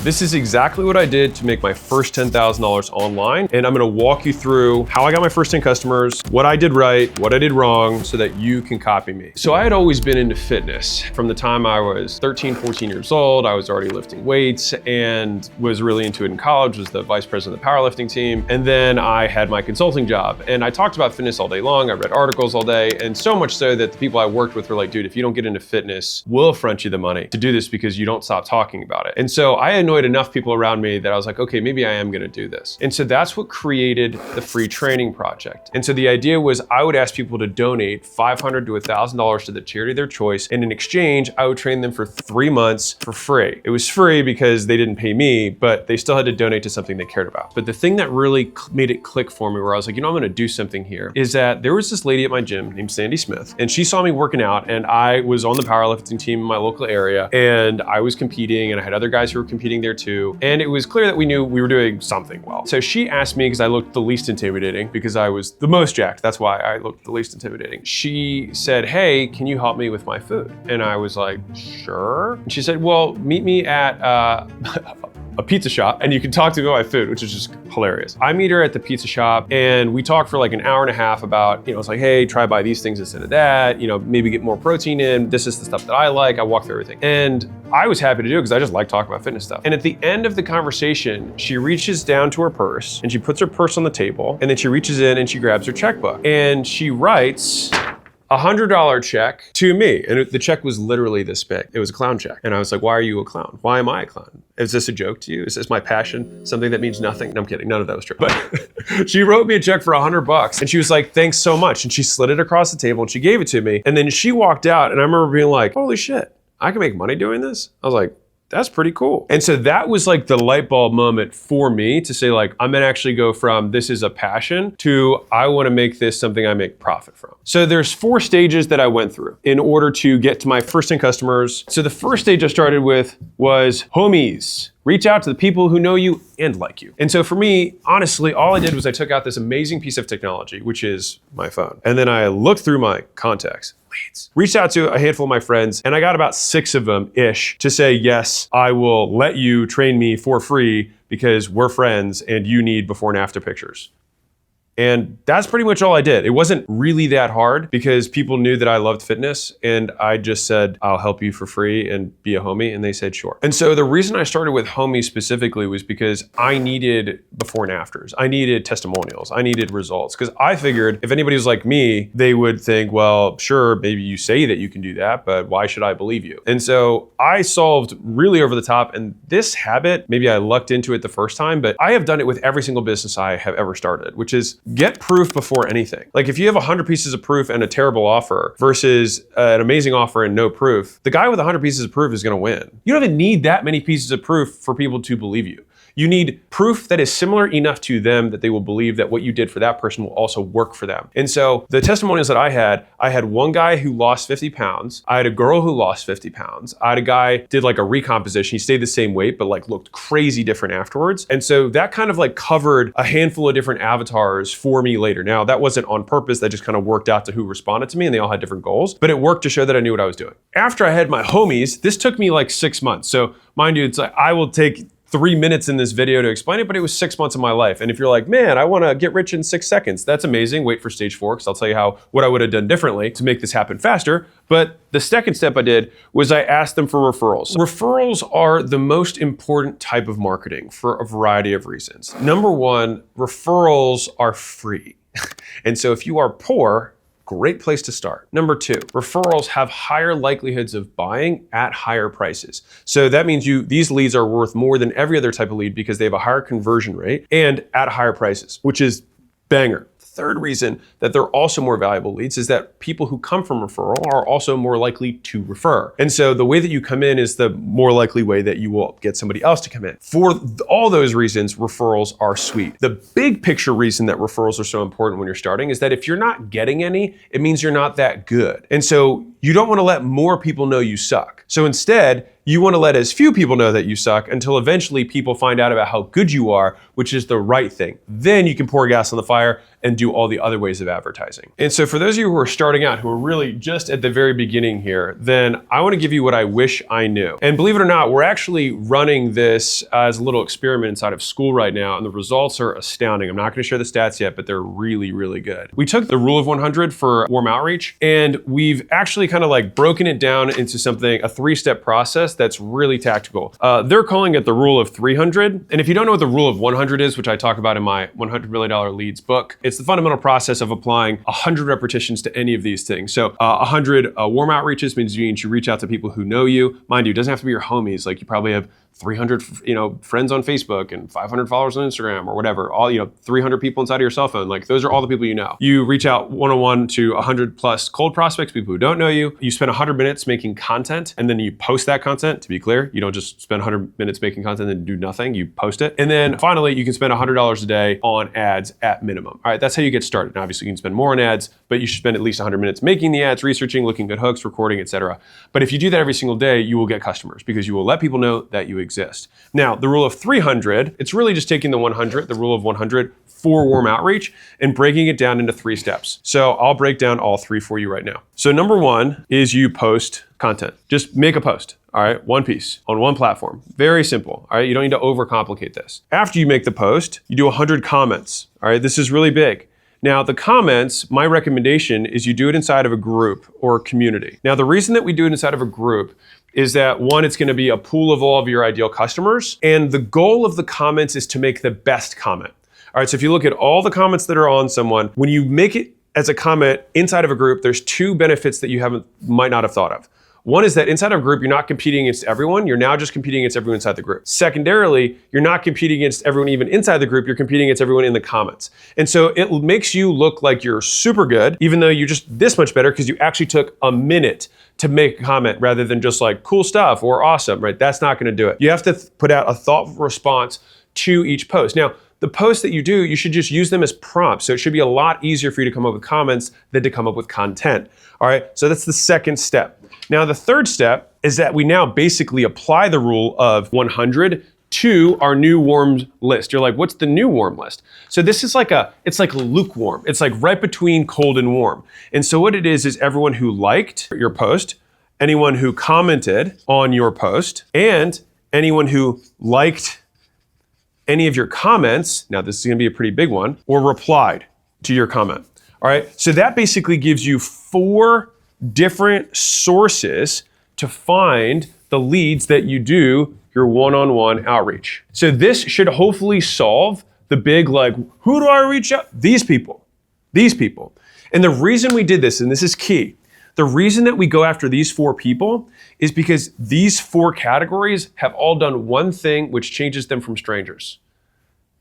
This is exactly what I did to make my first $10,000 online. And I'm gonna walk you through how I got my first 10 customers, what I did right, what I did wrong, so that you can copy me. So I had always been into fitness. From the time I was 13, 14 years old, I was already lifting weights and was really into it in college, was the vice president of the powerlifting team. And then I had my consulting job and I talked about fitness all day long. I read articles all day, and so much so that the people I worked with were like, dude, if you don't get into fitness, we'll front you the money to do this because you don't stop talking about it. And so I annoyed enough people around me that I was like, okay, maybe I am gonna do this. And so that's what created the free training project. And so the idea was I would ask people to donate $500 to $1,000 to the charity of their choice. And in exchange, I would train them for 3 months for free. It was free because they didn't pay me, but they still had to donate to something they cared about. But the thing that really made it click for me, where I was like, you know, I'm gonna do something here, is that there was this lady at my gym named Sandy Smith, and she saw me working out, and I was on the powerlifting team in my local area, and I was competing, and I had other guys who were competing there too. And it was clear that we knew we were doing something well. So she asked me, because I looked the least intimidating, because I was the most jacked, that's why I looked the least intimidating. She said, hey, can you help me with my food? And I was like, sure. And she said, well, meet me at a pizza shop and you can talk to me about my food, which is just hilarious. I meet her at the pizza shop and we talk for like an hour and a half about, it's like, hey, try buy these things instead of that, maybe get more protein in. This is the stuff that I like. I walk through everything. And I was happy to do it because I just like talking about fitness stuff. And at the end of the conversation, she reaches down to her purse and she puts her purse on the table, and then she reaches in and she grabs her checkbook and she writes $100 check to me. And the check was literally this big. It was a clown check. And I was like, why are you a clown? Why am I a clown? Is this a joke to you? Is this my passion? Something that means nothing? No, I'm kidding. None of that was true. But she wrote me a check for $100 and she was like, thanks so much. And she slid it across the table and she gave it to me. And then she walked out and I remember being like, holy shit, I can make money doing this? I was like, that's pretty cool. And so that was like the light bulb moment for me to say, like, I'm gonna actually go from this is a passion to I wanna make this something I make profit from. So there's 4 stages that I went through in order to get to my first 10 customers. So the first stage I started with was homies. Reach out to the people who know you and like you. And so for me, honestly, all I did was I took out this amazing piece of technology, which is my phone. And then I looked through my contacts, leads, reached out to a handful of my friends, and I got about 6 of them-ish to say, yes, I will let you train me for free because we're friends and you need before and after pictures. And that's pretty much all I did. It wasn't really that hard because people knew that I loved fitness, and I just said, I'll help you for free and be a homie, and they said, sure. And so the reason I started with homies specifically was because I needed before and afters. I needed testimonials. I needed results, because I figured if anybody was like me, they would think, well, sure, maybe you say that you can do that, but why should I believe you? And so I solved really over the top, and this habit, maybe I lucked into it the first time, but I have done it with every single business I have ever started, which is get proof before anything. Like if you have 100 pieces of proof and a terrible offer versus an amazing offer and no proof, the guy with 100 pieces of proof is gonna win. You don't even need that many pieces of proof for people to believe you. You need proof that is similar enough to them that they will believe that what you did for that person will also work for them. And so the testimonials that I had one guy who lost 50 pounds. I had a girl who lost 50 pounds. I had a guy did like a recomposition. He stayed the same weight, but like looked crazy different afterwards. And so that kind of like covered a handful of different avatars for me later. Now that wasn't on purpose. That just kind of worked out to who responded to me, and they all had different goals, but it worked to show that I knew what I was doing. After I had my homies, this took me like 6 months. So mind you, it's like, I will take 3 minutes in this video to explain it, but it was 6 months of my life. And if you're like, man, I wanna get rich in 6 seconds, that's amazing. Wait for stage 4, because I'll tell you what I would have done differently to make this happen faster. But the second step I did was I asked them for referrals. Referrals are the most important type of marketing for a variety of reasons. Number 1, referrals are free. And so if you are poor, great place to start. Number 2, referrals have higher likelihoods of buying at higher prices. So that means these leads are worth more than every other type of lead because they have a higher conversion rate and at higher prices, which is banger. Third reason that they're also more valuable leads is that people who come from referral are also more likely to refer. And so the way that you come in is the more likely way that you will get somebody else to come in. For all those reasons, referrals are sweet. The big picture reason that referrals are so important when you're starting is that if you're not getting any, it means you're not that good. And so you don't want to let more people know you suck. So instead, You want to let as few people know that you suck until eventually people find out about how good you are, which is the right thing. Then you can pour gas on the fire and do all the other ways of advertising. And so for those of you who are starting out, who are really just at the very beginning here, then I want to give you what I wish I knew. And believe it or not, we're actually running this as a little experiment inside of school right now, and the results are astounding. I'm not going to share the stats yet, but they're really, really good. We took the rule of 100 for warm outreach, and we've actually kind of like broken it down into something, a 3-step process that's really tactical. They're calling it the rule of 300. And if you don't know what the rule of 100 is, which I talk about in my $100 million leads book, it's the fundamental process of applying 100 repetitions to any of these things. So 100 warm outreaches means you reach out to people who know you. Mind you, it doesn't have to be your homies. Like you probably have 300 friends on Facebook and 500 followers on Instagram or whatever, all 300 people inside of your cell phone. Like those are all the people you know. You reach out one-on-one to 100 plus cold prospects, people who don't know you. You spend 100 minutes making content, and then you post that content. To be clear, you don't just spend 100 minutes making content and do nothing, you post it. And then finally, you can spend $100 a day on ads at minimum. All right, that's how you get started. Now, obviously you can spend more on ads, but you should spend at least 100 minutes making the ads, researching, looking at hooks, recording, etc. But if you do that every single day, you will get customers because you will let people know that you exist. Now, the rule of 300, it's really just taking the rule of 100 for warm outreach and breaking it down into 3 steps. So I'll break down all 3 for you right now. So number 1 is you post content. Just make a post, all right? One piece on one platform. Very simple, all right? You don't need to overcomplicate this. After you make the post, you do 100 comments, all right? This is really big. Now, the comments, my recommendation is you do it inside of a group or community. Now, the reason that we do it inside of a group is that 1, it's going to be a pool of all of your ideal customers. And the goal of the comments is to make the best comment. All right, so if you look at all the comments that are on someone, when you make it as a comment inside of a group, there's 2 benefits that you might not have thought of. 1 is that inside of a group, you're not competing against everyone. You're now just competing against everyone inside the group. Secondarily, you're not competing against everyone even inside the group. You're competing against everyone in the comments. And so it makes you look like you're super good, even though you're just this much better because you actually took a minute to make a comment rather than just like cool stuff or awesome, right? That's not going to do it. You have to put out a thoughtful response to each post. Now, the posts that you do, you should just use them as prompts. So it should be a lot easier for you to come up with comments than to come up with content. All right, so that's the second step. Now, the third step is that we now basically apply the rule of 100 to our new warm list. You're like, what's the new warm list? So this is it's like lukewarm. It's like right between cold and warm. And so what it is everyone who liked your post, anyone who commented on your post, and anyone who liked any of your comments, now this is gonna be a pretty big one, or replied to your comment. All right, so that basically gives you 4 different sources to find the leads that you do your one-on-one outreach. So this should hopefully solve the big, like, who do I reach out? These people. And the reason we did this, and this is key, the reason that we go after these 4 people is because these 4 categories have all done one thing which changes them from strangers.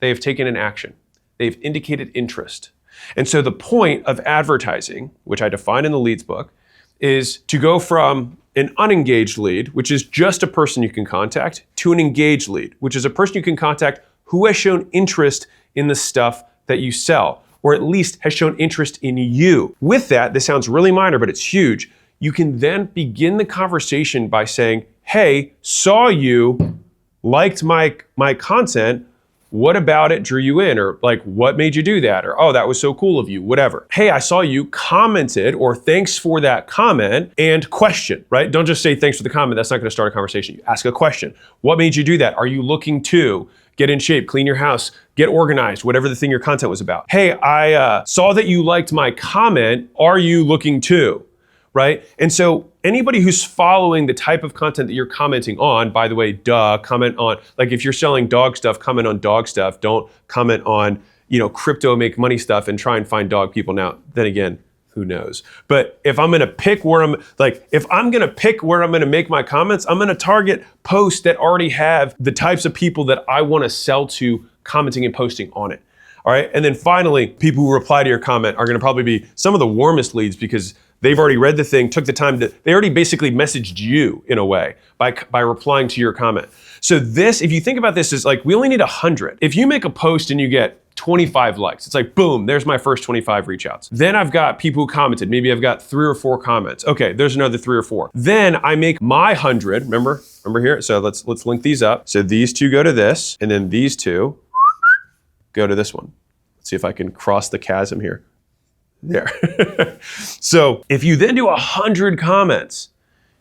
They have taken an action. They've indicated interest. And so the point of advertising, which I define in the leads book, is to go from an unengaged lead, which is just a person you can contact, to an engaged lead, which is a person you can contact who has shown interest in the stuff that you sell, or at least has shown interest in you. With that, this sounds really minor, but it's huge. You can then begin the conversation by saying, hey, saw you, liked my content, what about it drew you in? Or like, what made you do that? Or, oh, that was so cool of you, whatever. Hey, I saw you commented, or thanks for that comment, and question, right? Don't just say thanks for the comment. That's not gonna start a conversation. You ask a question. What made you do that? Are you looking to get in shape, clean your house, get organized, whatever the thing your content was about? Hey, I saw that you liked my comment. Are you looking to? Right? And so anybody who's following the type of content that you're commenting on, by the way, comment on, like if you're selling dog stuff, comment on dog stuff. Don't comment on, crypto make money stuff and try and find dog people. Now, then again, who knows? But if I'm gonna pick where I'm gonna make my comments, I'm gonna target posts that already have the types of people that I wanna sell to commenting and posting on it. All right, and then finally, people who reply to your comment are gonna probably be some of the warmest leads because they've already read the thing, took the time they already basically messaged you in a way by replying to your comment. So this, if you think about this as like, we only need 100. If you make a post and you get 25 likes. It's like, boom, there's my first 25 reach outs. Then I've got people who commented. Maybe I've got 3 or 4 comments. Okay, there's another 3 or 4. Then I make my 100, remember here? So let's link these up. So these 2 go to this, and then these 2 go to this one. Let's see if I can cross the chasm here. There. So if you then do 100 comments,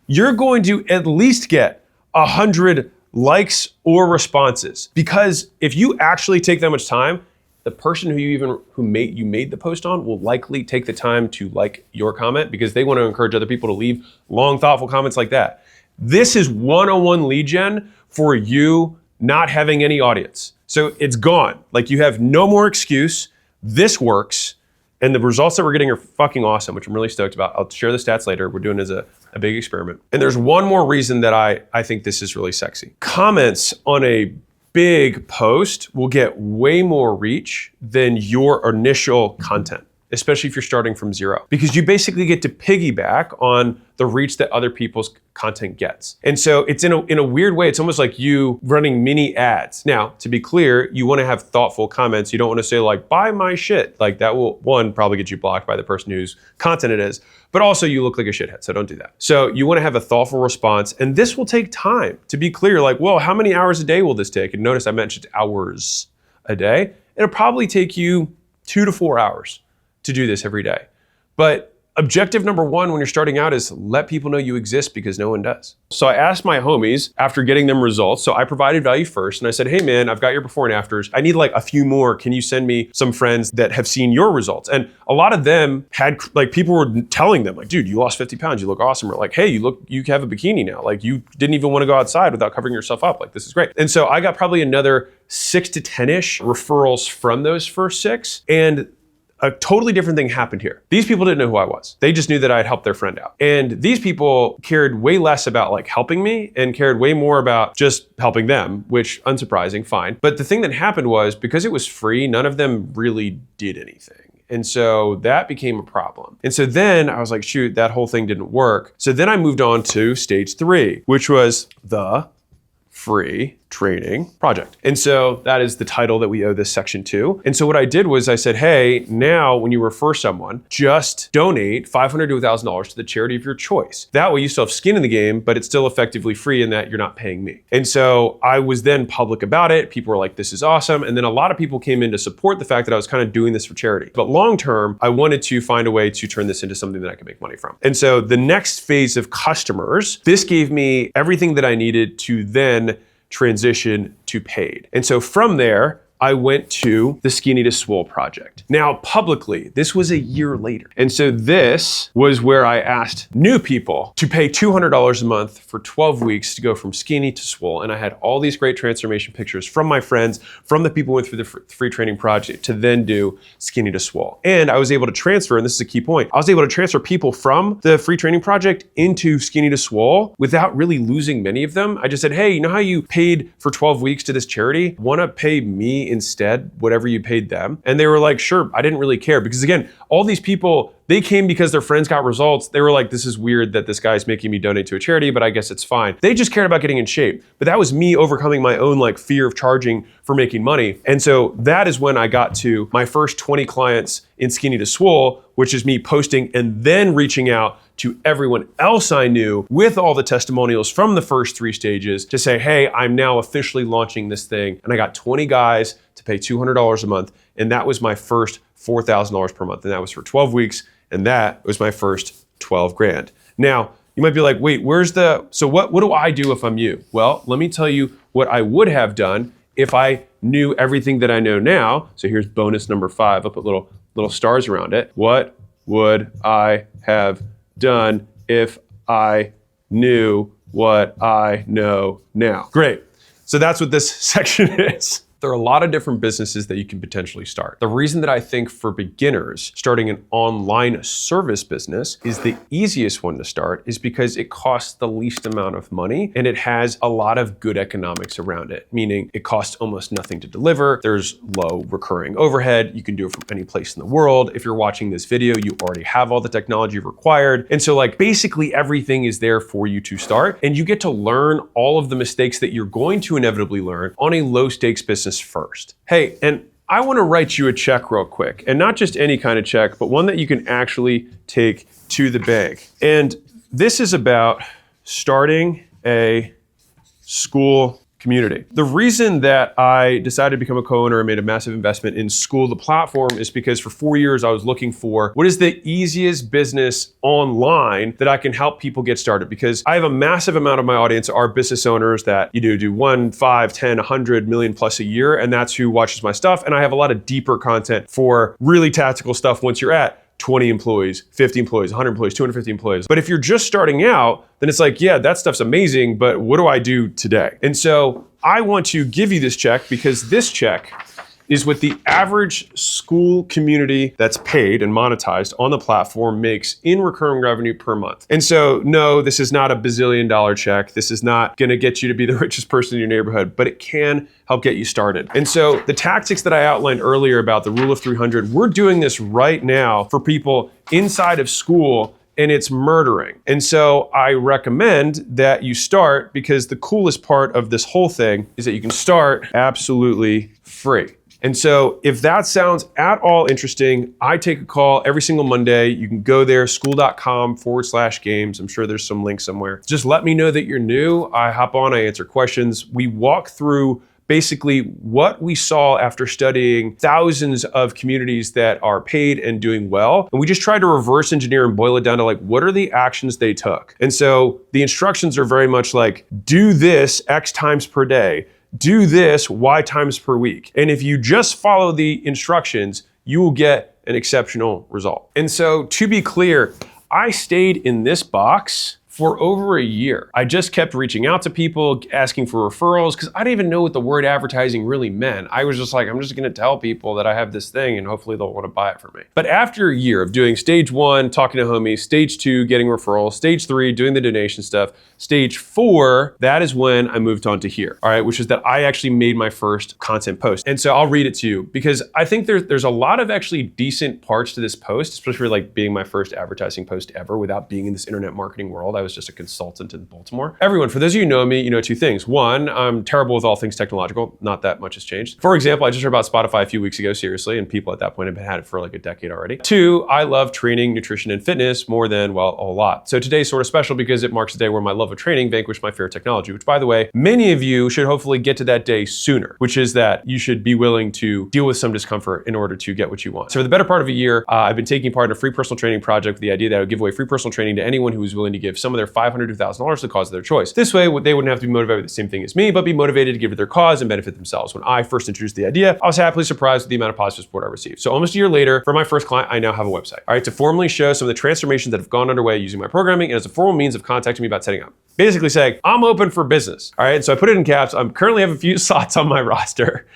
you're going to at least get 100 likes or responses. Because if you actually take that much time, the person who you made the post on will likely take the time to like your comment because they want to encourage other people to leave long, thoughtful comments like that. This is one-on-one lead gen for you not having any audience. So it's gone. Like, you have no more excuse. This works. And the results that we're getting are fucking awesome, which I'm really stoked about. I'll share the stats later. We're doing it as a big experiment. And there's one more reason that I think this is really sexy. Comments on a big post will get way more reach than your initial content, especially if you're starting from 0, because you basically get to piggyback on the reach that other people's content gets. And so it's in a weird way, it's almost like you running mini ads. Now, to be clear, you want to have thoughtful comments. You don't want to say like, buy my shit. Like, that will, one, probably get you blocked by the person whose content it is, but also you look like a shithead, so don't do that. So you want to have a thoughtful response, and this will take time. To be clear, like, well, how many hours a day will this take? And notice I mentioned hours a day. It'll probably take you 2 to 4 hours to do this every day. But objective number 1 when you're starting out is let people know you exist, because no one does. So I asked my homies after getting them results. So I provided value first, and I said, hey man, I've got your before and afters. I need like a few more. Can you send me some friends that have seen your results? And a lot of them had, like, people were telling them like, dude, you lost 50 pounds. You look awesome. Or like, hey, you have a bikini now. Like, you didn't even want to go outside without covering yourself up. Like, this is great. And so I got probably another 6 to 10-ish referrals from those first 6. And a totally different thing happened here. These people didn't know who I was. They just knew that I had helped their friend out. And these people cared way less about like helping me and cared way more about just helping them, which, unsurprising, fine. But the thing that happened was, because it was free, none of them really did anything. And so that became a problem. And so then I was like, shoot, that whole thing didn't work. So then I moved on to stage 3, which was the free training project. And so that is the title that we owe this section to. And so what I did was I said, hey, now when you refer someone, just donate $500 to $1,000 to the charity of your choice. That way you still have skin in the game, but it's still effectively free in that you're not paying me. And so I was then public about it. People were like, this is awesome. And then a lot of people came in to support the fact that I was kind of doing this for charity. But long term, I wanted to find a way to turn this into something that I could make money from. And so the next phase of customers, this gave me everything that I needed to then transition to paid. And so from there, I went to the Skinny to Swole project. Now, publicly, this was a year later. And so this was where I asked new people to pay $200 a month for 12 weeks to go from skinny to swole. And I had all these great transformation pictures from my friends, from the people who went through the free training project to then do skinny to swole. And I was able to transfer, and this is a key point, I was able to transfer people from the free training project into skinny to swole without really losing many of them. I just said, hey, you know how you paid for 12 weeks to this charity? Wanna pay me instead whatever you paid them? And they were like, sure. I didn't really care, because again, all these people, they came because their friends got results. They were like, this is weird that this guy's making me donate to a charity, but I guess it's fine. They just cared about getting in shape. But that was me overcoming my own like fear of charging for making money. And so that is when I got to my first 20 clients in Skinny to Swole, which is me posting and then reaching out to everyone else I knew with all the testimonials from the first 3 stages to say, hey, I'm now officially launching this thing. And I got 20 guys to pay $200 a month. And that was my first $4,000 per month. And that was for 12 weeks. And that was my first 12 grand. Now, you might be like, wait, so what do I do if I'm you? Well, let me tell you what I would have done if I knew everything that I know now. So here's bonus number 5. I'll put little stars around it. What would I have done if I knew what I know now? Great. So that's what this section is. There are a lot of different businesses that you can potentially start. The reason that I think for beginners, starting an online service business is the easiest one to start is because it costs the least amount of money and it has a lot of good economics around it, meaning it costs almost nothing to deliver. There's low recurring overhead. You can do it from any place in the world. If you're watching this video, you already have all the technology required. And so like basically everything is there for you to start, and you get to learn all of the mistakes that you're going to inevitably learn on a low stakes business first. Hey, and I want to write you a check real quick, and not just any kind of check, but one that you can actually take to the bank. And this is about starting a school community. The reason that I decided to become a co-owner and made a massive investment in School, the platform, is because for 4 years I was looking for what is the easiest business online that I can help people get started. Because I have a massive amount of my audience are business owners that do 1, 5, 10, 100 million plus a year, and that's who watches my stuff. And I have a lot of deeper content for really tactical stuff once you're at 20 employees, 50 employees, 100 employees, 250 employees. But if you're just starting out, then it's like, yeah, that stuff's amazing, but what do I do today? And so I want to give you this check because this check is what the average school community that's paid and monetized on the platform makes in recurring revenue per month. And so, no, this is not a bazillion-dollar check. This is not gonna get you to be the richest person in your neighborhood, but it can help get you started. And so the tactics that I outlined earlier about the rule of 300, we're doing this right now for people inside of school, and it's murdering. And so I recommend that you start, because the coolest part of this whole thing is that you can start absolutely free. And so if that sounds at all interesting, I take a call every single Monday. You can go there, school.com/games. I'm sure there's some link somewhere. Just let me know that you're new. I hop on, I answer questions. We walk through basically what we saw after studying thousands of communities that are paid and doing well. And we just try to reverse engineer and boil it down to like, what are the actions they took? And so the instructions are very much like, do this X times per day. Do this Y times per week. And if you just follow the instructions, you will get an exceptional result. And so to be clear, I stayed in this box for over a year. I just kept reaching out to people, asking for referrals, because I didn't even know what the word advertising really meant. I was just like, I'm just gonna tell people that I have this thing and hopefully they'll wanna buy it from me. But after a year of doing stage 1, talking to homies, stage 2, getting referrals, stage 3, doing the donation stuff, stage 4, that is when I moved on to here, all right, which is that I actually made my first content post. And so I'll read it to you because I think there's a lot of actually decent parts to this post, especially for like being my first advertising post ever without being in this internet marketing world. I was just a consultant in Baltimore. Everyone, for those of you who know me, you know 2 things. 1, I'm terrible with all things technological. Not that much has changed. For example, I just heard about Spotify a few weeks ago, seriously, and people at that point have had it for like a decade already. 2, I love training, nutrition, and fitness more than, well, a lot. So today's sort of special because it marks a day where my love of training vanquished my fear of technology, which, by the way, many of you should hopefully get to that day sooner, which is that you should be willing to deal with some discomfort in order to get what you want. So for the better part of a year, I've been taking part in a free personal training project with the idea that I would give away free personal training to anyone who was willing to give some of their $500 to $1,000 to the cause of their choice. This way, they wouldn't have to be motivated with the same thing as me, but be motivated to give to their cause and benefit themselves. When I first introduced the idea, I was happily surprised with the amount of positive support I received. So almost a year later, for my first client, I now have a website, all right, to formally show some of the transformations that have gone underway using my programming and as a formal means of contacting me about setting up. Basically saying, I'm open for business, all right? So I put it in caps. I'm currently have a few slots on my roster.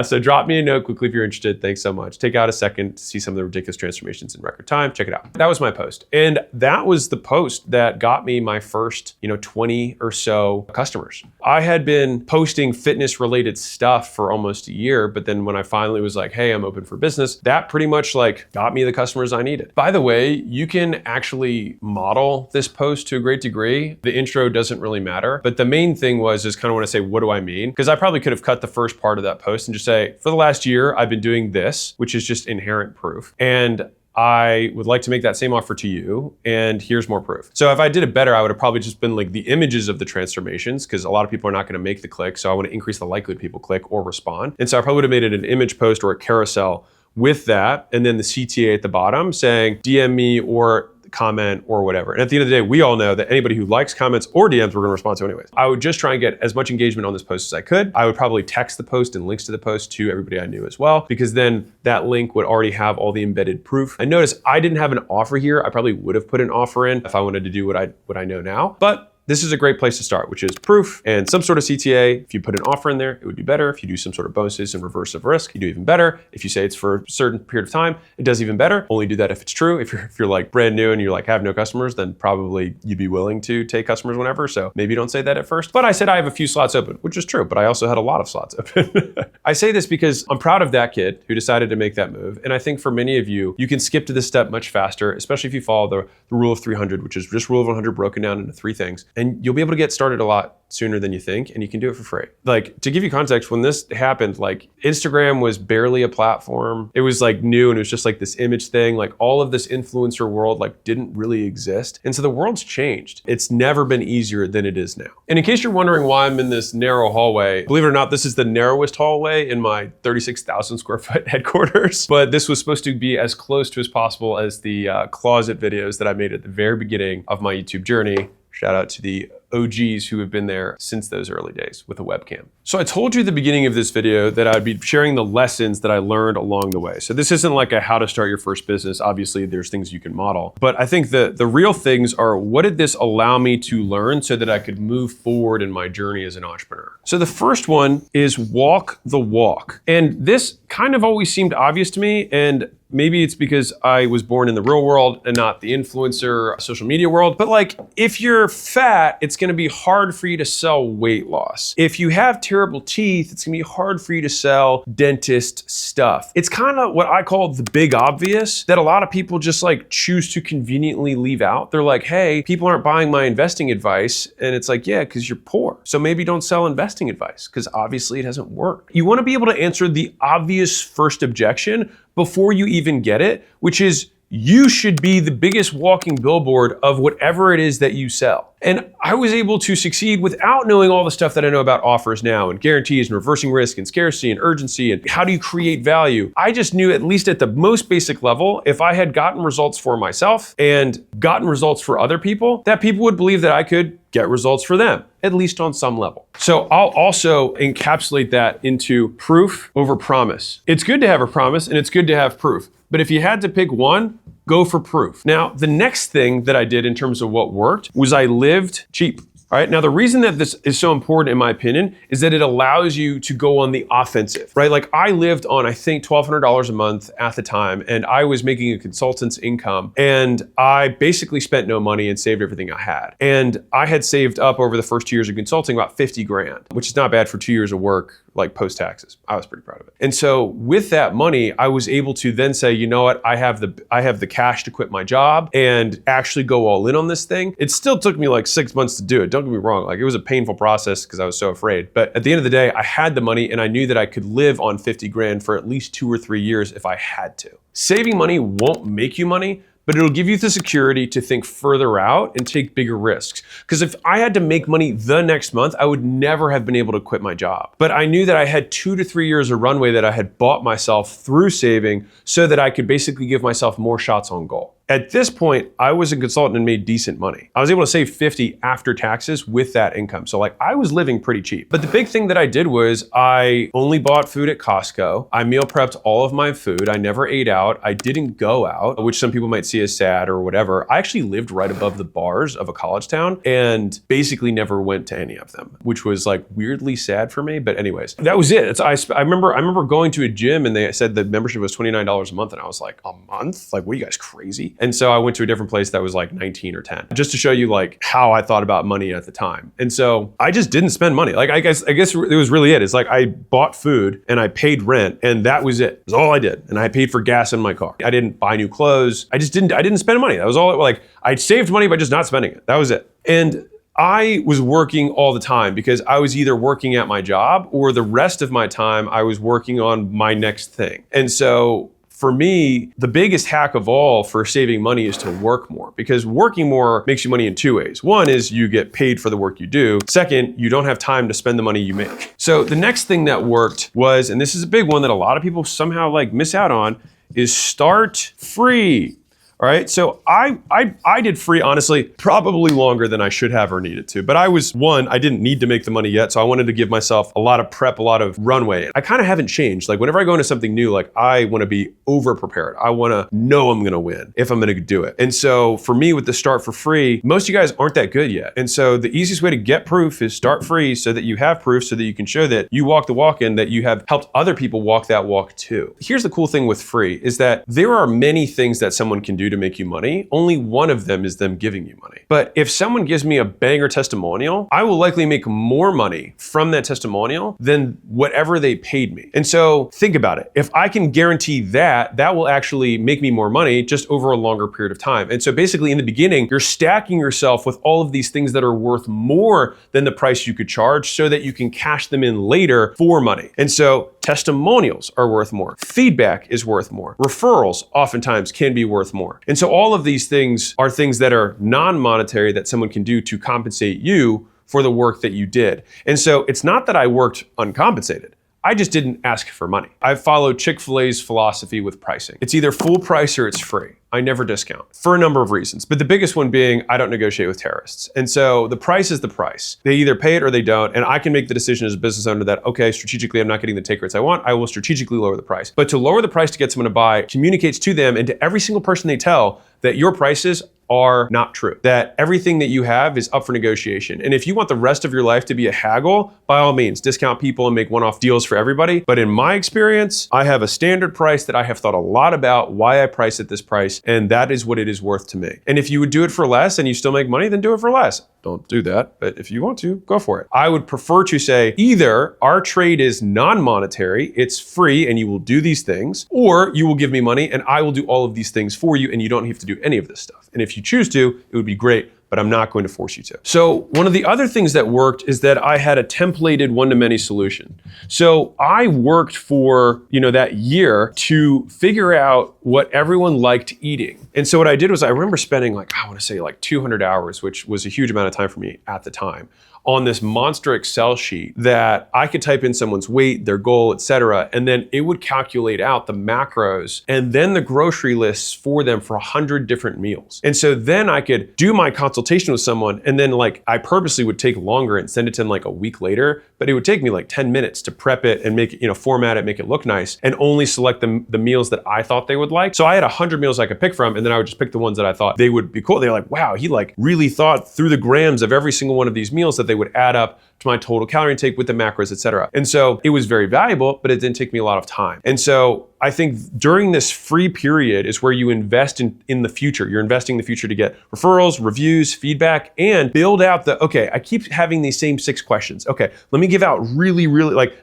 So drop me a note quickly if you're interested. Thanks so much. Take out a second to see some of the ridiculous transformations in record time. Check it out. That was my post. And that was the post that got me my first, 20 or so customers. I had been posting fitness related stuff for almost a year, but then when I finally was like, hey, I'm open for business, that pretty much like got me the customers I needed. By the way, you can actually model this post to a great degree. The intro doesn't really matter, but the main thing was just kind of want to say, what do I mean? Because I probably could have cut the first part of that post and just say, for the last year, I've been doing this, which is just inherent proof. And I would like to make that same offer to you, and here's more proof. So if I did it better, I would have probably just been like the images of the transformations, because a lot of people are not going to make the click. So I want to increase the likelihood people click or respond. And so I probably would have made it an image post or a carousel with that, and then the CTA at the bottom saying DM me or comment or whatever. And at the end of the day, we all know that anybody who likes, comments, or DMs, we're gonna respond to anyways. I would just try and get as much engagement on this post as I could. I would probably text the post and links to the post to everybody I knew as well, because then that link would already have all the embedded proof. And notice I didn't have an offer here. I probably would have put an offer in if I wanted to do what I know now. But this is a great place to start, which is proof and some sort of CTA. If you put an offer in there, it would be better. If you do some sort of bonuses and reverse of risk, you do even better. If you say it's for a certain period of time, it does even better. Only do that if it's true. If you're like brand new and you're like have no customers, then probably you'd be willing to take customers whenever. So maybe don't say that at first. But I said I have a few slots open, which is true, but I also had a lot of slots open. I say this because I'm proud of that kid who decided to make that move. And I think for many of you, you can skip to this step much faster, especially if you follow the rule of 300, which is just rule of 100 broken down into 3 things. and you'll be able to get started a lot sooner than you think, and you can do it for free. Like, to give you context, when this happened, like, Instagram was barely a platform. It was like new, and it was just like this image thing. Like, all of this influencer world like didn't really exist. And so the world's changed. It's never been easier than it is now. And in case you're wondering why I'm in this narrow hallway, believe it or not, this is the narrowest hallway in my 36,000 square foot headquarters. But this was supposed to be as close to as possible as the closet videos that I made at the very beginning of my YouTube journey. Shout out to the OGs who have been there since those early days with a webcam. So I told you at the beginning of this video that I'd be sharing the lessons that I learned along the way. So this isn't like a how to start your first business. Obviously, there's things you can model. But I think the real things are, what did this allow me to learn so that I could move forward in my journey as an entrepreneur? So the first one is walk the walk. And this kind of always seemed obvious to me, and maybe it's because I was born in the real world and not the influencer social media world. But like, if you're fat, it's gonna be hard for you to sell weight loss. If you have terrible teeth, it's gonna be hard for you to sell dentist stuff. It's kind of what I call the big obvious that a lot of people just like choose to conveniently leave out. They're like, hey, people aren't buying my investing advice. And it's like, yeah, because you're poor. So maybe don't sell investing advice, because obviously it doesn't work. You wanna be able to answer the obvious first objection before you even get it, which is, you should be the biggest walking billboard of whatever it is that you sell. And I was able to succeed without knowing all the stuff that I know about offers now, and guarantees, and reversing risk, and scarcity, and urgency, and how do you create value. I just knew, at least at the most basic level, if I had gotten results for myself and gotten results for other people, that people would believe that I could get results for them, at least on some level. So I'll also encapsulate that into proof over promise. It's good to have a promise, and it's good to have proof. But if you had to pick one, go for proof. Now, the next thing that I did in terms of what worked was I lived cheap. All right, now the reason that this is so important, in my opinion, is that it allows you to go on the offensive, right? Like, I lived on, I think, $1,200 a month at the time, and I was making a consultant's income, and I basically spent no money and saved everything I had. And I had saved up over the first 2 years of consulting about 50 grand, which is not bad for 2 years of work, like post taxes. I was pretty proud of it. And so with that money, I was able to then say, you know what, I have the cash to quit my job and actually go all in on this thing. It still took me like 6 months to do it. Don't get me wrong. Like, it was a painful process because I was so afraid. But at the end of the day, I had the money, and I knew that I could live on 50 grand for at least 2 or 3 years if I had to. Saving money won't make you money, but it'll give you the security to think further out and take bigger risks. Because if I had to make money the next month, I would never have been able to quit my job. But I knew that I had 2 to 3 years of runway that I had bought myself through saving, so that I could basically give myself more shots on goal. At this point, I was a consultant and made decent money. I was able to save 50 after taxes with that income. So like, I was living pretty cheap. But the big thing that I did was I only bought food at Costco. I meal prepped all of my food. I never ate out. I didn't go out, which some people might see as sad or whatever. I actually lived right above the bars of a college town and basically never went to any of them, which was like weirdly sad for me. But anyways, that was it. I remember going to a gym, and they said the membership was $29 a month. And I was like, a month? Like, what are you guys, crazy? And so I went to a different place that was like 19 or 10, just to show you like how I thought about money at the time. And so I just didn't spend money. Like, I guess it was really it. It's like, I bought food and I paid rent, and that was it. That's all I did. And I paid for gas in my car. I didn't buy new clothes. I didn't spend money. That was all. Like, I saved money by just not spending it. That was it. And I was working all the time because I was either working at my job, or the rest of my time I was working on my next thing. And so for me, the biggest hack of all for saving money is to work more, because working more makes you money in 2 ways. One is you get paid for the work you do. Second, you don't have time to spend the money you make. So the next thing that worked was, and this is a big one that a lot of people somehow like miss out on, is start free. All right, so I did free, honestly, probably longer than I should have or needed to. But I didn't need to make the money yet, so I wanted to give myself a lot of prep, a lot of runway. I kind of haven't changed. Like, whenever I go into something new, like, I want to be over prepared. I want to know I'm going to win if I'm going to do it. And so for me, with the start for free, most of you guys aren't that good yet. And so the easiest way to get proof is start free, so that you have proof, so that you can show that you walk the walk and that you have helped other people walk that walk too. Here's the cool thing with free is that there are many things that someone can do to make you money, only one of them is them giving you money. But if someone gives me a banger testimonial, I will likely make more money from that testimonial than whatever they paid me. And so think about it. If I can guarantee that, that will actually make me more money just over a longer period of time. And so basically in the beginning, you're stacking yourself with all of these things that are worth more than the price you could charge so that you can cash them in later for money. And so testimonials are worth more. Feedback is worth more. Referrals oftentimes can be worth more. And so all of these things are things that are non-monetary that someone can do to compensate you for the work that you did. And so it's not that I worked uncompensated. I just didn't ask for money. I followed Chick-fil-A's philosophy with pricing. It's either full price or it's free. I never discount for a number of reasons, but the biggest one being I don't negotiate with terrorists. And so the price is the price. They either pay it or they don't. And I can make the decision as a business owner that, okay, strategically, I'm not getting the take rates I want. I will strategically lower the price. But to lower the price to get someone to buy communicates to them and to every single person they tell that your prices are not true, that everything that you have is up for negotiation. And if you want the rest of your life to be a haggle, by all means, discount people and make one-off deals for everybody. But in my experience, I have a standard price that I have thought a lot about why I price at this price, and that is what it is worth to me. And if you would do it for less and you still make money, then do it for less. Don't do that, but if you want to, go for it. I would prefer to say either our trade is non-monetary, it's free and you will do these things, or you will give me money and I will do all of these things for you and you don't have to do any of this stuff. And if you choose to, it would be great, but I'm not going to force you to. So one of the other things that worked is that I had a templated one-to-many solution. So I worked for, that year to figure out what everyone liked eating. And so what I did was I remember spending I want to say 200 hours, which was a huge amount of time for me at the time, on this monster Excel sheet that I could type in someone's weight, their goal, etc. And then it would calculate out the macros and then the grocery lists for them for 100 different meals. And so then I could do my consultation with someone and then I purposely would take longer and send it to them a week later, but it would take me 10 minutes to prep it and make it, format it, make it look nice, and only select the meals that I thought they would like. So I had 100 meals I could pick from, and then I would just pick the ones that I thought they would be cool. They're like, wow, he really thought through the grams of every single one of these meals that they would add up to my total calorie intake with the macros, etc. And so it was very valuable, but it didn't take me a lot of time. And so I think during this free period is where you invest in the future. You're investing in the future to get referrals, reviews, feedback, and build out okay, I keep having these same 6 questions. Okay, let me give out really,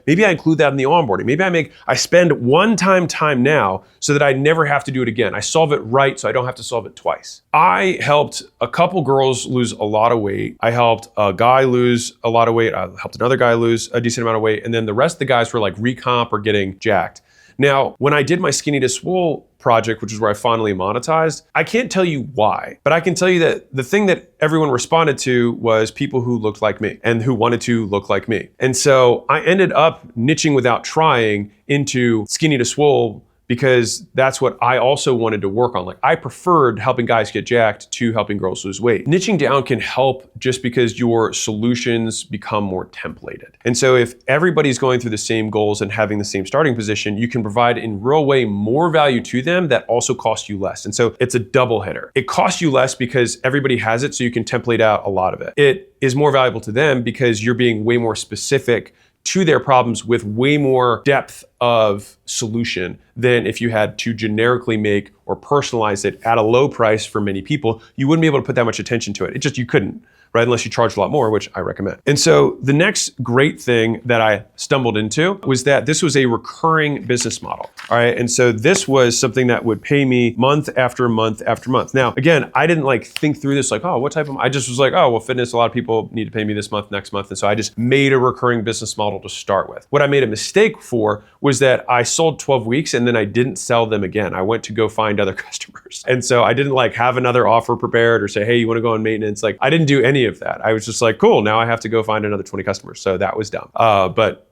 maybe I include that in the onboarding. Maybe I spend one-time time now so that I never have to do it again. I solve it right so I don't have to solve it twice. I helped a couple girls lose a lot of weight. I helped a guy lose a lot of weight. I helped another guy lose a decent amount of weight. And then the rest of the guys were recomp or getting jacked. Now, when I did my Skinny to Swole project, which is where I finally monetized, I can't tell you why, but I can tell you that the thing that everyone responded to was people who looked like me and who wanted to look like me. And so I ended up niching without trying into Skinny to Swole because that's what I also wanted to work on. I preferred helping guys get jacked to helping girls lose weight. Niching down can help just because your solutions become more templated. And so if everybody's going through the same goals and having the same starting position, you can provide in real way more value to them that also costs you less. And so it's a double hitter. It costs you less because everybody has it, so you can template out a lot of it. It is more valuable to them because you're being way more specific to their problems with way more depth of solution than if you had to generically make or personalize it at a low price for many people. You wouldn't be able to put that much attention to it. You couldn't, right? Unless you charge a lot more, which I recommend. And so the next great thing that I stumbled into was that this was a recurring business model, all right? And so this was something that would pay me month after month after month. Now, again, I didn't think through this what type of, I just was fitness, a lot of people need to pay me this month, next month. And so I just made a recurring business model to start with. What I made a mistake for was that I sold 12 weeks and then I didn't sell them again. I went to go find other customers. And so I didn't have another offer prepared or say, hey, you wanna go on maintenance? I didn't do any of that. I was just cool, now I have to go find another 20 customers. So that was dumb. But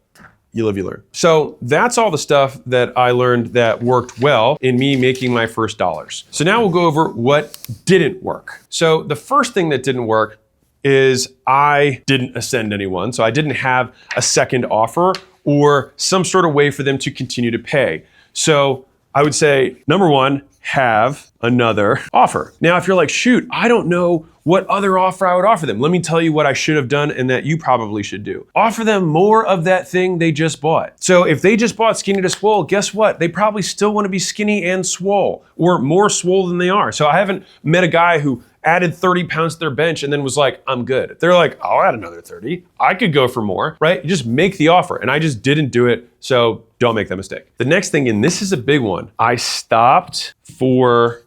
you live, you learn. So that's all the stuff that I learned that worked well in me making my first dollars. So now we'll go over what didn't work. So the first thing that didn't work is I didn't ascend anyone. So I didn't have a second offer or some sort of way for them to continue to pay. So I would say, number one, have another offer. Now, if you're shoot, I don't know what other offer I would offer them. Let me tell you what I should have done and that you probably should do. Offer them more of that thing they just bought. So if they just bought skinny to swole, guess what? They probably still want to be skinny and swole, or more swole than they are. So I haven't met a guy who added 30 pounds to their bench and then was like, I'm good. They're like, I'll add another 30. I could go for more, right? You just make the offer. And I just didn't do it. So don't make that mistake. The next thing, and this is a big one, I stopped for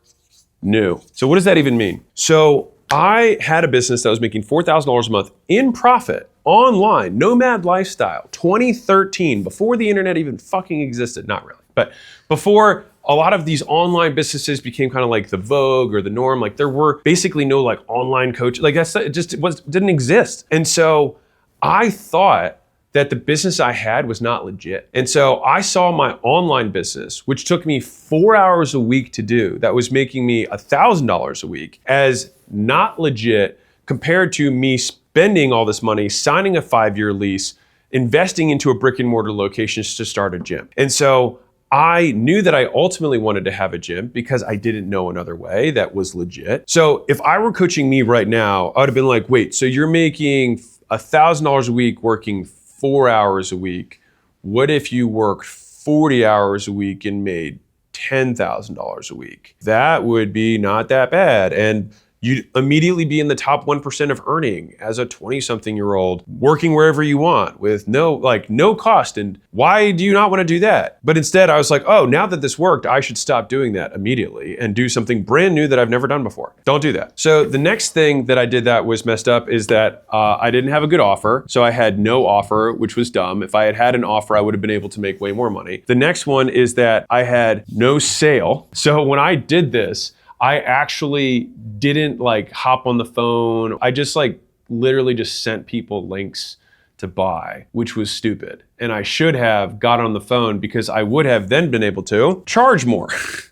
new. So what does that even mean? So I had a business that was making $4,000 a month in profit online, nomad lifestyle, 2013, before the internet even fucking existed. Not really, but before a lot of these online businesses became kind of like the vogue or the norm. Like there were basically no like online coach, like that's it just didn't exist. And so I thought that the business I had was not legit. And so I saw my online business, which took me 4 hours a week to do, that was making me $1,000 a week, as not legit compared to me spending all this money, signing a 5-year lease, investing into a brick and mortar location to start a gym. And so I knew that I ultimately wanted to have a gym because I didn't know another way that was legit. So if I were coaching me right now, I would have been like, wait, so you're making $1,000 a week working 4 hours a week. What if you worked 40 hours a week and made $10,000 a week? That would be not that bad. And you'd immediately be in the top 1% of earning as a 20-something-year-old working wherever you want with no cost. And why do you not want to do that? But instead I was like, oh, now that this worked, I should stop doing that immediately and do something brand new that I've never done before. Don't do that. So the next thing that I did that was messed up is that I didn't have a good offer. So I had no offer, which was dumb. If I had had an offer, I would have been able to make way more money. The next one is that I had no sale. So when I did this, I actually didn't hop on the phone. I just literally just sent people links to buy, which was stupid. And I should have got on the phone because I would have then been able to charge more,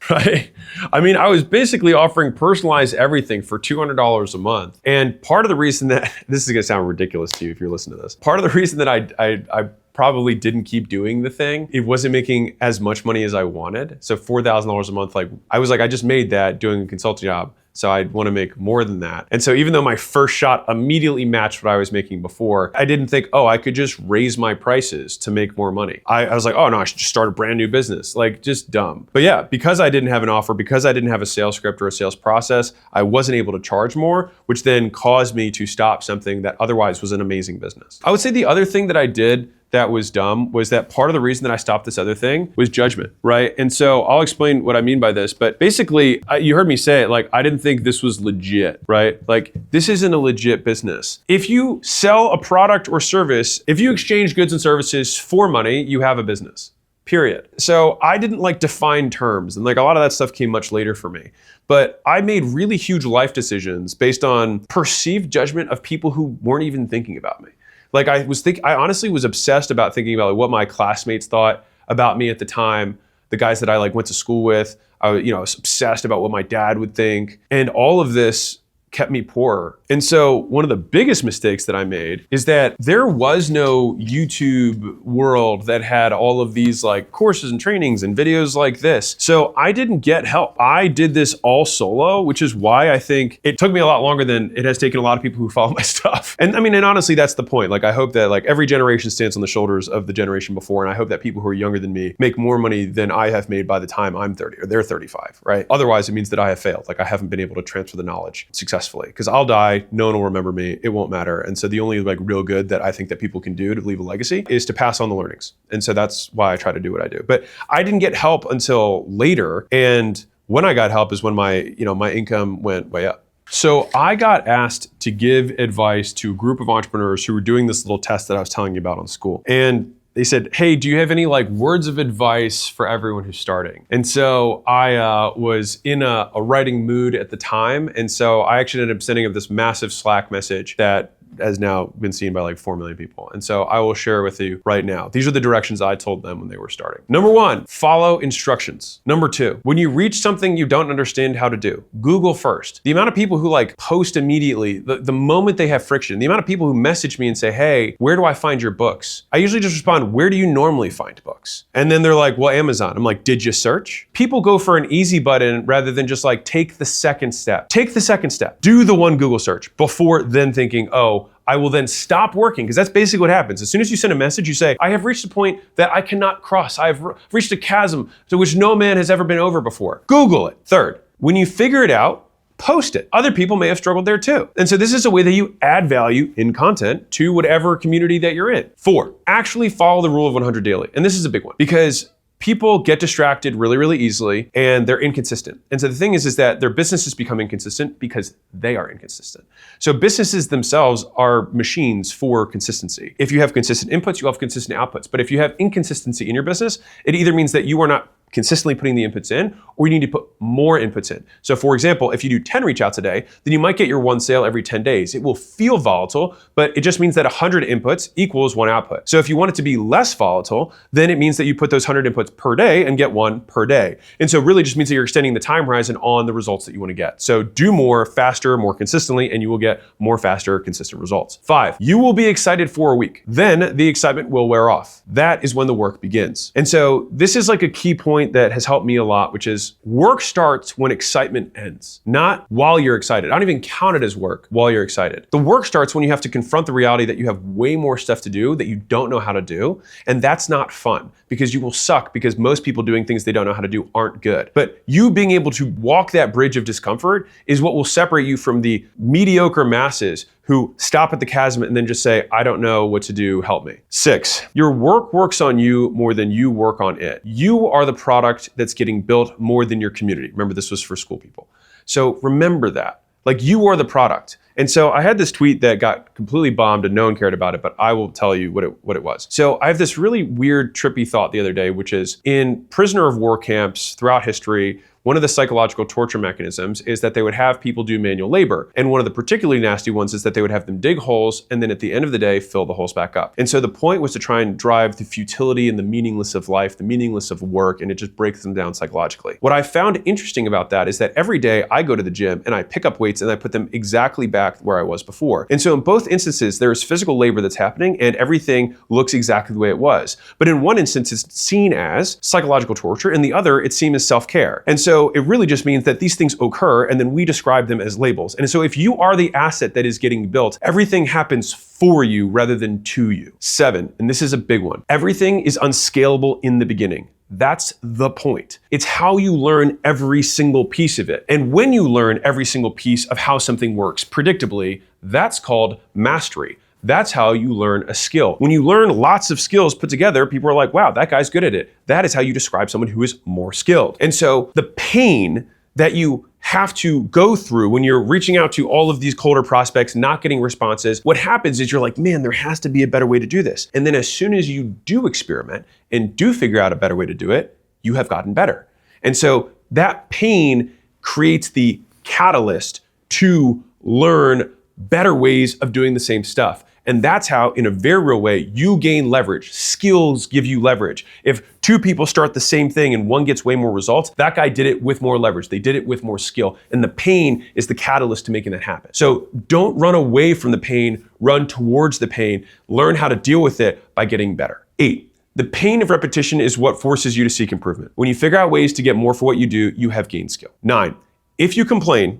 right? I mean, I was basically offering personalized everything for $200 a month. And part of the reason that, this is gonna sound ridiculous to you if you're listening to this, part of the reason that I probably didn't keep doing the thing, it wasn't making as much money as I wanted. So $4,000 a month, I was like, I just made that doing a consulting job. So I'd want to make more than that. And so even though my first shot immediately matched what I was making before, I didn't think, oh, I could just raise my prices to make more money. I was like, oh no, I should just start a brand new business. Just dumb. But yeah, because I didn't have an offer, because I didn't have a sales script or a sales process, I wasn't able to charge more, which then caused me to stop something that otherwise was an amazing business. I would say the other thing that I did that was dumb was that part of the reason that I stopped this other thing was judgment, right? And so I'll explain what I mean by this, but basically you heard me say it, I didn't think this was legit, right? This isn't a legit business. If you sell a product or service, if you exchange goods and services for money, you have a business, period. So I didn't define terms, and a lot of that stuff came much later for me. But I made really huge life decisions based on perceived judgment of people who weren't even thinking about me. I honestly was obsessed about thinking about what my classmates thought about me at the time, the guys that I went to school with. I was obsessed about what my dad would think, and all of this kept me poorer. And so one of the biggest mistakes that I made is that there was no YouTube world that had all of these courses and trainings and videos like this. So I didn't get help. I did this all solo, which is why I think it took me a lot longer than it has taken a lot of people who follow my stuff. And I mean, and honestly, that's the point. I hope that every generation stands on the shoulders of the generation before. And I hope that people who are younger than me make more money than I have made by the time I'm 30 or they're 35, right? Otherwise, it means that I have failed. I haven't been able to transfer the knowledge successfully. Because I'll die, no one will remember me, it won't matter. And so the only real good that I think that people can do to leave a legacy is to pass on the learnings. And so that's why I try to do what I do. But I didn't get help until later. And when I got help is when my income went way up. So I got asked to give advice to a group of entrepreneurs who were doing this little test that I was telling you about on school. And they said, hey, do you have any words of advice for everyone who's starting? And so I was in a writing mood at the time. And so I actually ended up sending up this massive Slack message that has now been seen by like 4 million people. And so I will share with you right now. These are the directions I told them when they were starting. Number 1, follow instructions. Number 2, when you reach something you don't understand how to do, Google first. The amount of people who like post immediately, the moment they have friction, the amount of people who message me and say, hey, where do I find your books? I usually just respond, where do you normally find books? And then they're like, well, Amazon. I'm like, did you search? People go for an easy button rather than just like take the second step. Take the second step. Do the one Google search before then thinking, oh, I will then stop working, because that's basically what happens. As soon as you send a message, you say, I have reached a point that I cannot cross. I have reached a chasm to which no man has ever been over before. Google it. Third, when you figure it out, post it. Other people may have struggled there too. And so this is a way that you add value in content to whatever community that you're in. 4, actually follow the rule of 100 daily. And this is a big one, because people get distracted really, really easily, and they're inconsistent. And so the thing is that their businesses become inconsistent because they are inconsistent. So businesses themselves are machines for consistency. If you have consistent inputs, you'll have consistent outputs. But if you have inconsistency in your business, it either means that you are not consistently putting the inputs in, or you need to put more inputs in. So for example, if you do 10 reach outs a day, then you might get your 1 sale every 10 days. It will feel volatile, but it just means that 100 inputs equals 1 output. So if you want it to be less volatile, then it means that you put those 100 inputs per day and get 1 per day. And so it really just means that you're extending the time horizon on the results that you want to get. So do more, faster, more consistently, and you will get more faster, consistent results. 5, you will be excited for a week. Then the excitement will wear off. That is when the work begins. And so this is like a key point that has helped me a lot, which is work starts when excitement ends, not while you're excited. I don't even count it as work while you're excited. The work starts when you have to confront the reality that you have way more stuff to do that you don't know how to do. And that's not fun, because you will suck, because most people doing things they don't know how to do aren't good. But you being able to walk that bridge of discomfort is what will separate you from the mediocre masses who stop at the chasm and then just say, I don't know what to do, help me. 6, your work works on you more than you work on it. You are the product that's getting built more than your community. Remember, this was for school people. So remember that. Like, you are the product. And so I had this tweet that got completely bombed and no one cared about it, but I will tell you what it was. So I have this really weird, trippy thought the other day, which is in prisoner of war camps throughout history, one of the psychological torture mechanisms is that they would have people do manual labor. And one of the particularly nasty ones is that they would have them dig holes and then at the end of the day, fill the holes back up. And so the point was to try and drive the futility and the meaningless of life, the meaningless of work, and it just breaks them down psychologically. What I found interesting about that is that every day I go to the gym and I pick up weights and I put them exactly back where I was before. And so in both instances, there's physical labor that's happening and everything looks exactly the way it was. But in one instance, it's seen as psychological torture. In the other, it's seen as self-care. And so it really just means that these things occur and then we describe them as labels. And so if you are the asset that is getting built, everything happens for you rather than to you. 7, and this is a big one. Everything is unscalable in the beginning. That's the point. It's how you learn every single piece of it. And when you learn every single piece of how something works predictably, that's called mastery. That's how you learn a skill. When you learn lots of skills put together, people are like, wow, that guy's good at it. That is how you describe someone who is more skilled. And so the pain that you have to go through when you're reaching out to all of these colder prospects, not getting responses, what happens is you're like, man, there has to be a better way to do this. And then as soon as you do experiment and do figure out a better way to do it, you have gotten better. And so that pain creates the catalyst to learn better ways of doing the same stuff. And that's how, in a very real way, you gain leverage. Skills give you leverage. If 2 people start the same thing and one gets way more results, that guy did it with more leverage. They did it with more skill. And the pain is the catalyst to making that happen. So don't run away from the pain, run towards the pain. Learn how to deal with it by getting better. 8, the pain of repetition is what forces you to seek improvement. When you figure out ways to get more for what you do, you have gained skill. 9, if you complain,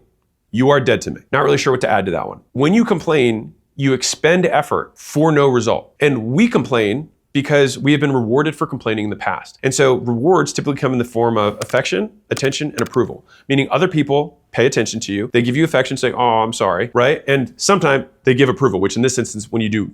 you are dead to me. Not really sure what to add to that one. When you complain, you expend effort for no result. And we complain because we have been rewarded for complaining in the past. And so rewards typically come in the form of affection, attention, and approval, meaning other people pay attention to you. They give you affection saying, oh, I'm sorry, right? And sometimes they give approval, which in this instance, when you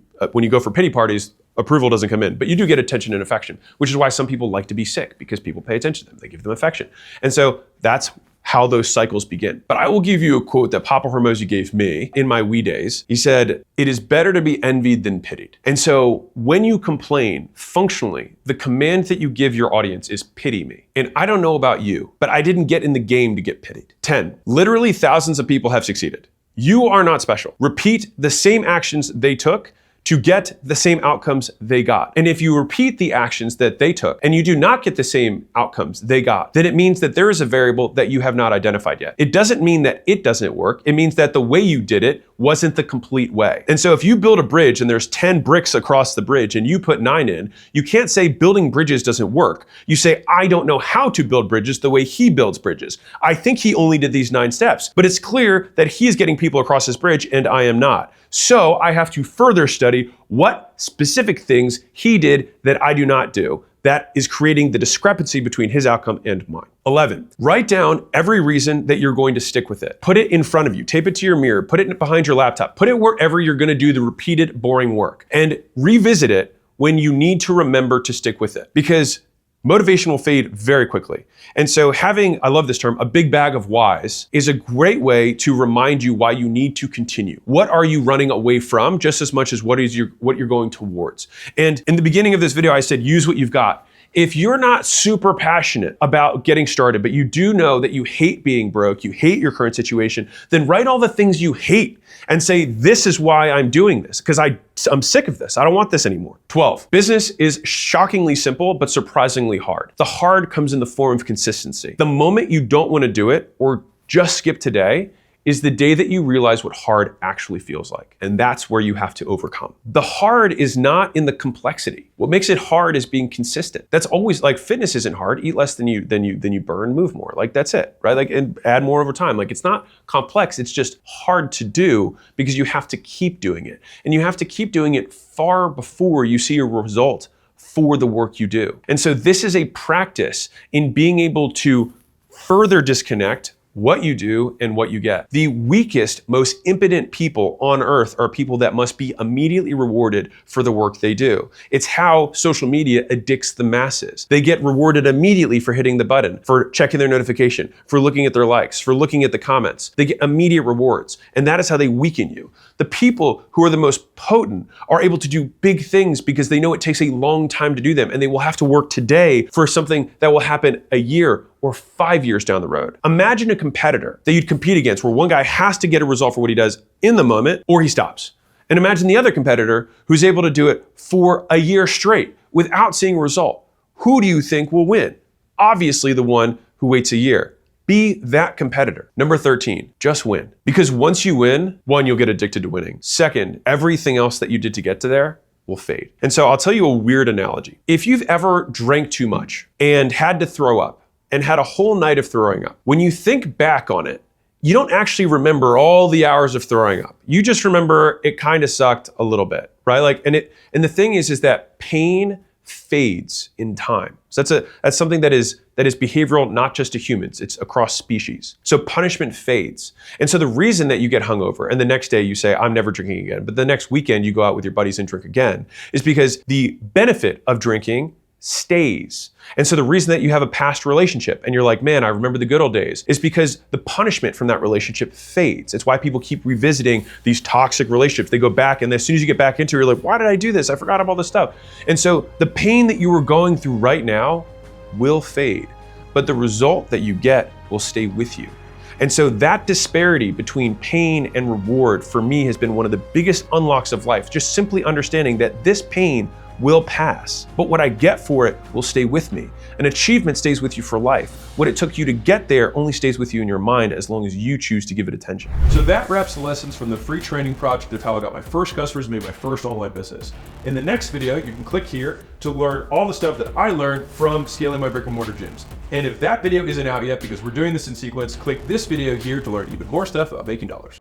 go for pity parties, approval doesn't come in, but you do get attention and affection, which is why some people like to be sick, because people pay attention to them. They give them affection. And so that's how those cycles begin. But I will give you a quote that Papa Hormozi gave me in my wee days. He said, it is better to be envied than pitied. And so when you complain, functionally, the command that you give your audience is pity me. And I don't know about you, but I didn't get in the game to get pitied. 10, literally thousands of people have succeeded. You are not special. Repeat the same actions they took to get the same outcomes they got. And if you repeat the actions that they took and you do not get the same outcomes they got, then it means that there is a variable that you have not identified yet. It doesn't mean that it doesn't work. It means that the way you did it wasn't the complete way. And so if you build a bridge and there's 10 bricks across the bridge and you put 9 in, you can't say building bridges doesn't work. You say, I don't know how to build bridges the way he builds bridges. I think he only did these 9 steps, but it's clear that he's getting people across his bridge and I am not. So I have to further study what specific things he did that I do not do. That is creating the discrepancy between his outcome and mine. 11, write down every reason that you're going to stick with it. Put it in front of you, tape it to your mirror, put it behind your laptop, put it wherever you're gonna do the repeated boring work and revisit it when you need to remember to stick with it, because motivation will fade very quickly. And so having, I love this term, a big bag of whys is a great way to remind you why you need to continue. What are you running away from just as much as what you're going towards? And in the beginning of this video, I said, use what you've got. If you're not super passionate about getting started, but you do know that you hate being broke, you hate your current situation, then write all the things you hate and say, this is why I'm doing this, because I'm sick of this. I don't want this anymore. 12, business is shockingly simple, but surprisingly hard. The hard comes in the form of consistency. The moment you don't want to do it or just skip today is the day that you realize what hard actually feels like. And that's where you have to overcome. The hard is not in the complexity. What makes it hard is being consistent. That's always, like, fitness isn't hard. Eat less than you burn, move more. Like, that's it, right? Like, and add more over time. Like, it's not complex, it's just hard to do because you have to keep doing it. And you have to keep doing it far before you see a result for the work you do. And so this is a practice in being able to further disconnect what you do and what you get. The weakest, most impotent people on earth are people that must be immediately rewarded for the work they do. It's how social media addicts the masses. They get rewarded immediately for hitting the button, for checking their notification, for looking at their likes, for looking at the comments. They get immediate rewards, and that is how they weaken you. The people who are the most potent are able to do big things because they know it takes a long time to do them, and they will have to work today for something that will happen a year or 5 years down the road. Imagine a competitor that you'd compete against where one guy has to get a result for what he does in the moment or he stops. And imagine the other competitor who's able to do it for a year straight without seeing a result. Who do you think will win? Obviously the one who waits a year. Be that competitor. Number 13, just win. Because once you win, 1, you'll get addicted to winning. 2nd, everything else that you did to get to there will fade. And so I'll tell you a weird analogy. If you've ever drank too much and had to throw up, and had a whole night of throwing up, when you think back on it, you don't actually remember all the hours of throwing up. You just remember it kind of sucked a little bit, right? Like, and the thing is that pain fades in time. So that's something that is behavioral, not just to humans, it's across species. So punishment fades. And so the reason that you get hungover and the next day you say, I'm never drinking again, but the next weekend you go out with your buddies and drink again, is because the benefit of drinking stays. And so the reason that you have a past relationship and you're like, man, I remember the good old days, is because the punishment from that relationship fades. It's why people keep revisiting these toxic relationships. They go back, and as soon as you get back into it, you're like, why did I do this? I forgot about all this stuff. And so the pain that you were going through right now will fade, but the result that you get will stay with you. And so that disparity between pain and reward for me has been one of the biggest unlocks of life. Just simply understanding that this pain will pass, but what I get for it will stay with me. An achievement stays with you for life. What it took you to get there only stays with you in your mind as long as you choose to give it attention. So that wraps the lessons from the free training project of how I got my first customers and made my first online business. In the next video, you can click here to learn all the stuff that I learned from scaling my brick and mortar gyms. And if that video isn't out yet, because we're doing this in sequence, click this video here to learn even more stuff about making dollars.